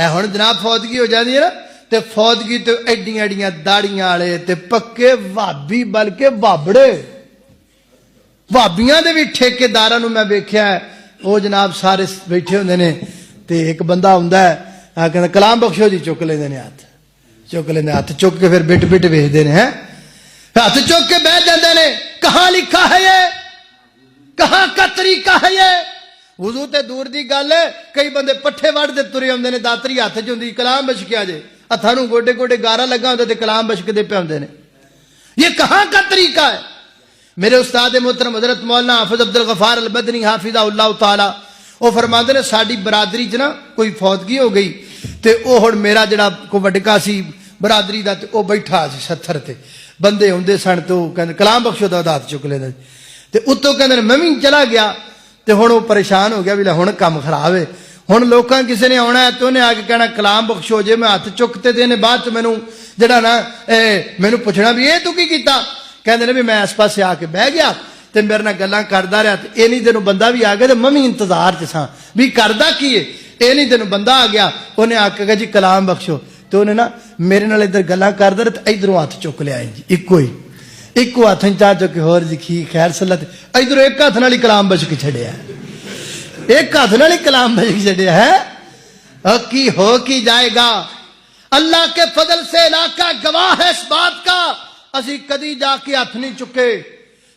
اے ہن جناب فوتگی ہو جاندی ہے نا تے فوتگی تے ایڈیاں ایڈیاں داڑیاں والے تے پکے بھابی بلکہ بابڑے بھابیاں دے بھی ٹھیکیداراں نوں میں ویکھیا ہے وہ جناب سارے بیٹھے ہوندے نے تے ایک بندہ ہوندا ہے کہندا کلام بخشو جی چک لیندے نے ہاتھ چک کے پھر بٹ بٹ ویکھدے نے ہیں ہاتھ چک کے بیٹھ جاندے نے کہاں لکھا ہے یہ کہاں کا طریقہ ہے یہ وضو تے دور دی گل ہے کئی بندے پٹھے وڑ دے ترے ہوندے نے داتری ہاتھ چ ہوندی کلام بشکیا جے ہتھاں نوں گوڈے گوڈے گارا لگا ہوندا تے کلام بشکدے پے ہوندے نے یہ کہاں کا طریقہ ہے میرے استاد محترم حضرت مولانا حافظ عبد الغفار البدنی حافظہ اللہ تعالی وہ فرماندے نے ساڈی برادری چ نا کوئی فوتگی ہو گئی تے او ہن میرا جڑا کو وڈکا سی برادری دا تے او بیٹھا سی ستھر تے بندے ہوندے سن تو کہندے کلام بخشو دا ہاتھ چک لیندا تے اتوں کہندے میں بھی چلا گیا تے ہن وہ پریشان ہو گیا بھی ہن کام خراب ہے ہن لوکاں کسے نے آنا ہے تے انہیں آ کے کہنا کلام بخشو جے میں ہاتھ چکتے دینے بعد چ مینوں جڑا نا مینوں پوچھنا بھی اے تو کی کیتا کہندے نے بھی میں اس پاسے آ کے بیٹھ گیا تے میرے نال گلاں کردا رہیا تے اینی دنوں بندہ بھی آ گیا تے میں بھی انتظار چ ساں بھی کردا کی ہے اینی دنوں بندہ آ گیا انہیں آ کے کہا جی کلام بخشو تے انہیں نا میرے نال ادھر گلاں کردا رہیا تے ادھروں ہاتھ چک لیا جی ایکو ہاتھ چا چک کے ہور جی خیر صلت ادھروں ایک ہاتھ نال ہی کلام بچ کے چھڑیا ایک ہاتھ نال ہی کلام بچ کے چھڑیا ہے کی ہو کی جائے گا اللہ کے فضل سے علاقہ گواہ ہے اس بات کا اسی کدی جا کے ہاتھ نہیں چکے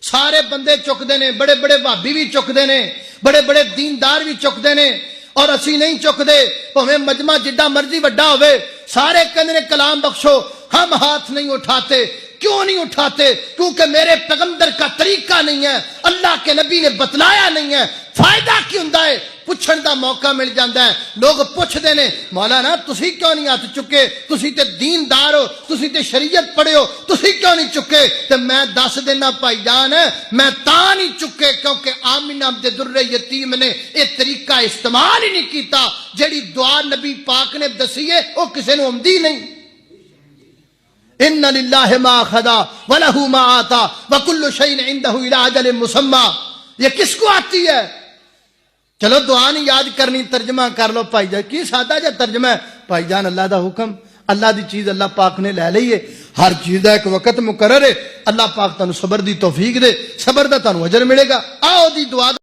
سارے بندے چکتے ہیں بڑے بڑے بھابی بھی چکتے ہیں بڑے بڑے دیندار بھی چکتے ہیں اور اسی نہیں چکتے بھویں مجمع جڈا مرضی وڈا ہوئے سارے کہندے نے کلام بخشو ہم ہاتھ نہیں اٹھاتے کیوں نہیں اٹھاتے کیونکہ میرے پیغمبر کا طریقہ نہیں ہے اللہ کے نبی نے بتلایا نہیں ہے فائدہ کی ہوندا ہے پوچھن دا موقع مل جاتا ہے لوگ پوچھتے نے مولانا تسی کیوں نہیں ہاتھ چکے تسی تے دیندار ہو تسی تے شریعت پڑھے ہو تسی کیوں نہیں چکے تے میں دس دینا بھائی جان میں تاں نہیں چکے کیونکہ آمنہ بنت در یتیم نے یہ طریقہ استعمال ہی نہیں کیتا جیڑی دعا نبی پاک نے دسی ہے وہ کسے نوں آمدی نہیں ان للہ ما خدا ولہ ما آتا وکل شیء عنده الی اجل مسمى یہ کس کو آتی ہے چلو دعا نہیں یاد کرنی ترجمہ کر لو بھائی جان کی سادہ جا ترجمہ ہے بھائی جان اللہ دا حکم اللہ دی چیز اللہ پاک نے لے لئی ہے ہر چیز دا ایک وقت مقرر ہے اللہ پاک تانوں صبر دی توفیق دے صبر دا تانوں اجر ملے گا آؤ دی دعا